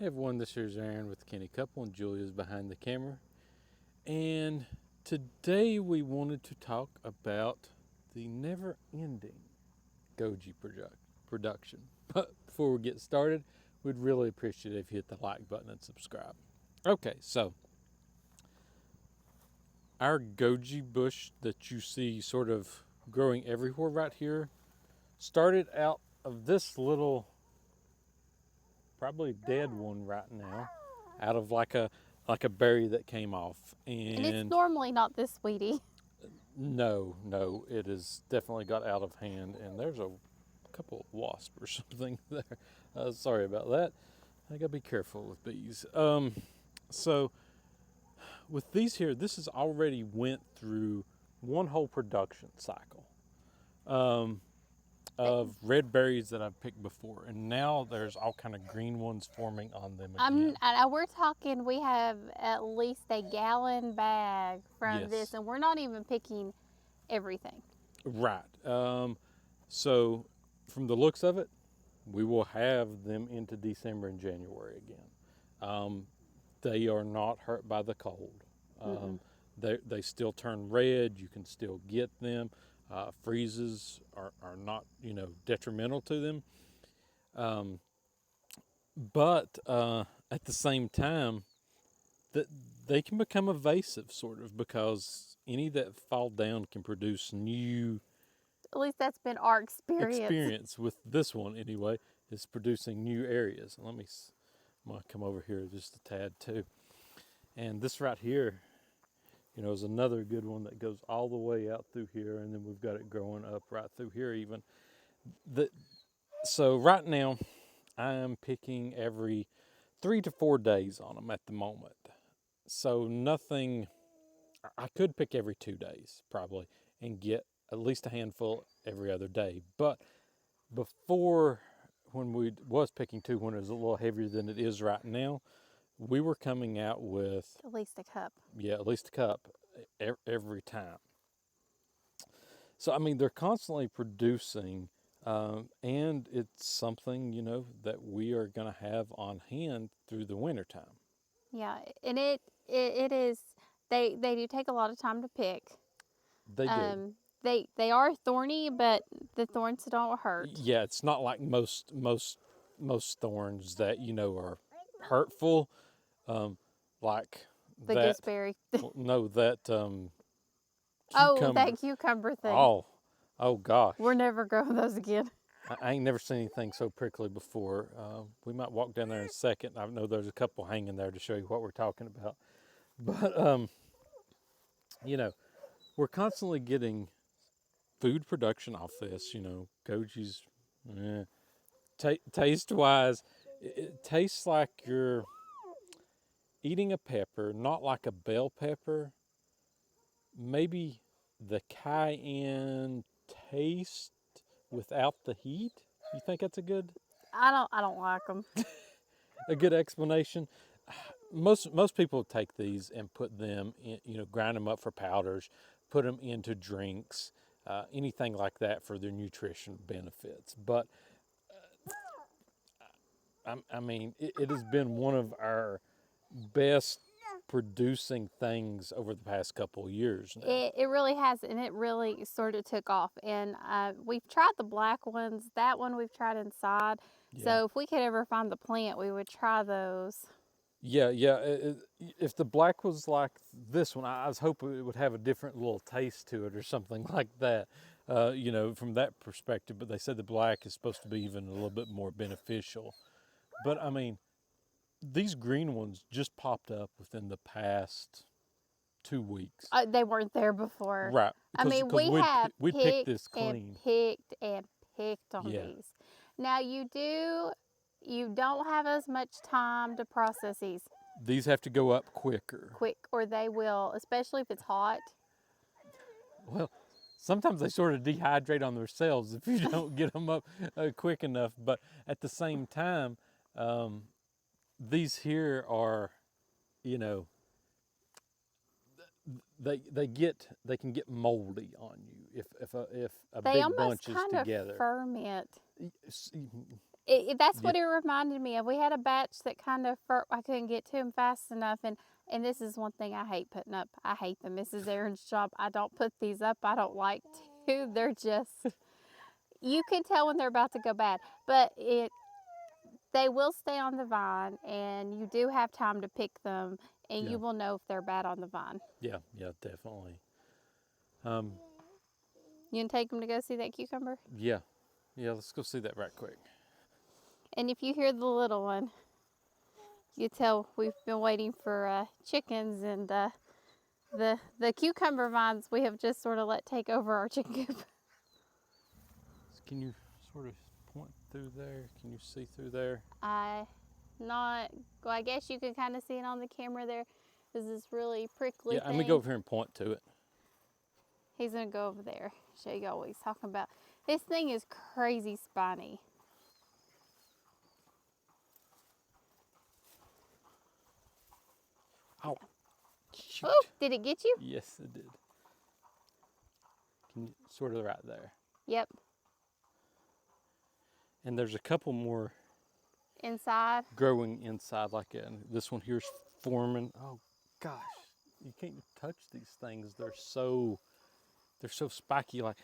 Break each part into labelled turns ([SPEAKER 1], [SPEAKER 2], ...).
[SPEAKER 1] Hey everyone, this is Aaron with the Canny Couple, and Julia's behind the camera. And today we wanted to talk about the never-ending Goji production. But before we get started, we'd really appreciate it if you hit the like button and subscribe. Okay, so our Goji bush that you see sort of growing everywhere right here started out of this little, probably dead one right now, out of like a berry that came off.
[SPEAKER 2] And it's normally not this sweetie.
[SPEAKER 1] No, it has definitely got out of hand, and there's a couple of wasps or something there. Sorry about that. I gotta be careful with bees. So with these here, this has already went through one whole production cycle of red berries that I've picked before, and now there's all kind of green ones forming on them again.
[SPEAKER 2] We're talking, we have at least a gallon bag from
[SPEAKER 1] Yes.
[SPEAKER 2] this, and we're not even picking everything.
[SPEAKER 1] Right. So from the looks of it, we will have them into December and January again. They are not hurt by the cold. They still turn red. You can still get them. Freezes are not, detrimental to them. But at the same time, that they can become evasive, sort of, because any that fall down can produce new
[SPEAKER 2] At least that's been our
[SPEAKER 1] experience with this one anyway, is producing new areas. And I'm gonna come over here just a tad too. And this right here, is another good one that goes all the way out through here, and then we've got it growing up right through here even. So right now, I am picking every 3 to 4 days on them at the moment. So nothing. I could pick every 2 days probably and get at least a handful every other day. But before, when we was picking two, when it was a little heavier than it is right now, we were coming out with
[SPEAKER 2] at least a cup.
[SPEAKER 1] Yeah, at least a cup every time. So I mean, they're constantly producing, and it's something that we are going to have on hand through the wintertime.
[SPEAKER 2] Yeah, and it is. They do take a lot of time to pick.
[SPEAKER 1] They do.
[SPEAKER 2] They are thorny, but the thorns don't hurt.
[SPEAKER 1] Yeah, it's not like most thorns that are hurtful, like
[SPEAKER 2] The
[SPEAKER 1] that.
[SPEAKER 2] gooseberry.
[SPEAKER 1] No, that cucumber.
[SPEAKER 2] Oh, that cucumber thing.
[SPEAKER 1] Oh gosh.
[SPEAKER 2] We're never growing those again.
[SPEAKER 1] I ain't never seen anything so prickly before. We might walk down there in a second. I know there's a couple hanging there to show you what we're talking about. But we're constantly getting food production off this. Goji's, taste wise, it tastes like you're eating a pepper, not like a bell pepper. Maybe the cayenne taste without the heat. You think that's a good?
[SPEAKER 2] I don't like them.
[SPEAKER 1] A good explanation. Most people take these and put them in, grind them up for powders, put them into drinks, anything like that for their nutrition benefits. But I mean, it has been one of our best producing things over the past couple of years now.
[SPEAKER 2] It really has, and it really sort of took off. And we've tried the black ones. That one we've tried inside.
[SPEAKER 1] Yeah.
[SPEAKER 2] So if we could ever find the plant, we would try those.
[SPEAKER 1] Yeah. If the black was like this one, I was hoping it would have a different little taste to it or something like that, from that perspective. But they said the black is supposed to be even a little bit more beneficial. But I mean, these green ones just popped up within the past 2 weeks.
[SPEAKER 2] They weren't there before.
[SPEAKER 1] Right.
[SPEAKER 2] I mean, we
[SPEAKER 1] picked this clean.
[SPEAKER 2] And picked on these. Now you don't have as much time to process these.
[SPEAKER 1] These have to go up quicker.
[SPEAKER 2] Quick, or they will, especially if it's hot.
[SPEAKER 1] Well, sometimes they sort of dehydrate on themselves if you don't get them up quick enough. But at the same time, these here are, they can get moldy on you if a big bunch is together.
[SPEAKER 2] They almost kind of ferment. That's what it reminded me of. We had a batch that kind of, I couldn't get to them fast enough. And this is one thing I hate putting up. I hate the Mrs. Aaron's job. I don't put these up. I don't like to. They're just, you can tell when they're about to go bad. But they will stay on the vine, and you do have time to pick them, and
[SPEAKER 1] Yeah.
[SPEAKER 2] you will know if they're bad on the vine.
[SPEAKER 1] Yeah, definitely.
[SPEAKER 2] You can take them to go see that cucumber.
[SPEAKER 1] Yeah, let's go see that right quick.
[SPEAKER 2] And if you hear the little one, you tell we've been waiting for chickens, and the cucumber vines we have just sort of let take over our chicken coop.
[SPEAKER 1] Can you sort of point through there? Can you see through there?
[SPEAKER 2] I guess you can kind of see it on the camera there. There's this really prickly thing.
[SPEAKER 1] Let me go over here and point to it.
[SPEAKER 2] He's going to go over there, show you all what he's talking about. This thing is crazy spiny.
[SPEAKER 1] Oh, shoot.
[SPEAKER 2] Oh, did it get you?
[SPEAKER 1] Yes, it did. Can you sort of right there?
[SPEAKER 2] Yep.
[SPEAKER 1] And there's a couple more
[SPEAKER 2] Inside.
[SPEAKER 1] growing inside like that. And this one here's forming. Oh gosh, you can't touch these things. They're so spiky. Like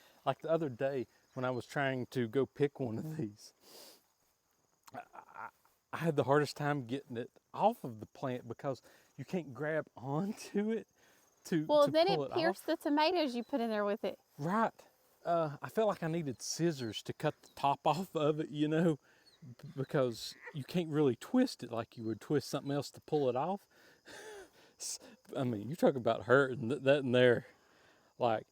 [SPEAKER 1] the other day when I was trying to go pick one of these, I had the hardest time getting it off of the plant because you can't grab onto it to
[SPEAKER 2] Then
[SPEAKER 1] pull
[SPEAKER 2] it
[SPEAKER 1] it
[SPEAKER 2] pierced
[SPEAKER 1] off.
[SPEAKER 2] the tomatoes you put in there with it.
[SPEAKER 1] Right. I felt like I needed scissors to cut the top off of it, because you can't really twist it like you would twist something else to pull it off. I mean, you're talking about hurting that in there. Like,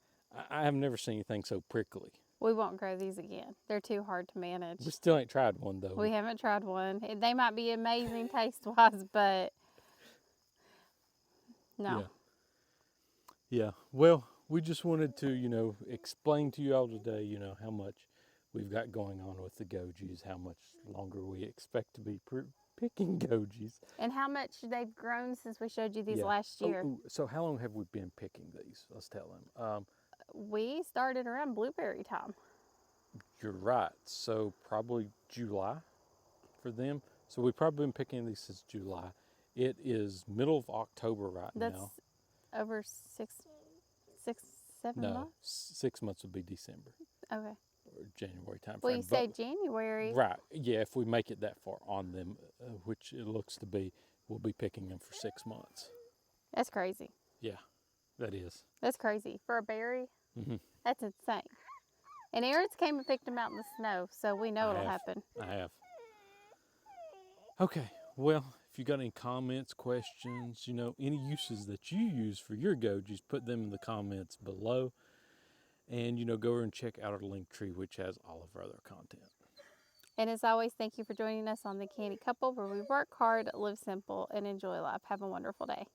[SPEAKER 1] I have never seen anything so prickly.
[SPEAKER 2] We won't grow these again. They're too hard to manage.
[SPEAKER 1] We still ain't tried one, though.
[SPEAKER 2] We haven't tried one. They might be amazing taste-wise, but no.
[SPEAKER 1] Yeah. Well, we just wanted to, explain to you all today, how much we've got going on with the Gojis, how much longer we expect to be picking Gojis.
[SPEAKER 2] And how much they've grown since we showed you these last year.
[SPEAKER 1] So how long have we been picking these? Let's tell them.
[SPEAKER 2] We started around blueberry time.
[SPEAKER 1] You're right. So probably July for them. So we've probably been picking these since July. It is middle of October now.
[SPEAKER 2] That's over 7 months?
[SPEAKER 1] 6 months would be December.
[SPEAKER 2] Okay.
[SPEAKER 1] Or January time.
[SPEAKER 2] Well, you said January.
[SPEAKER 1] Right. Yeah, if we make it that far on them, which it looks to be, we'll be picking them for 6 months.
[SPEAKER 2] That's crazy.
[SPEAKER 1] Yeah, that is.
[SPEAKER 2] That's crazy. For a berry,
[SPEAKER 1] Mm-hmm.
[SPEAKER 2] That's insane. And Aaron's came and picked them out in the snow, so we know it'll happen.
[SPEAKER 1] I have. Okay, well, if you got any comments, questions, any uses that you use for your Gojis, put them in the comments below. And, go over and check out our link tree, which has all of our other content.
[SPEAKER 2] And as always, thank you for joining us on the Canny Couple, where we work hard, live simple, and enjoy life. Have a wonderful day.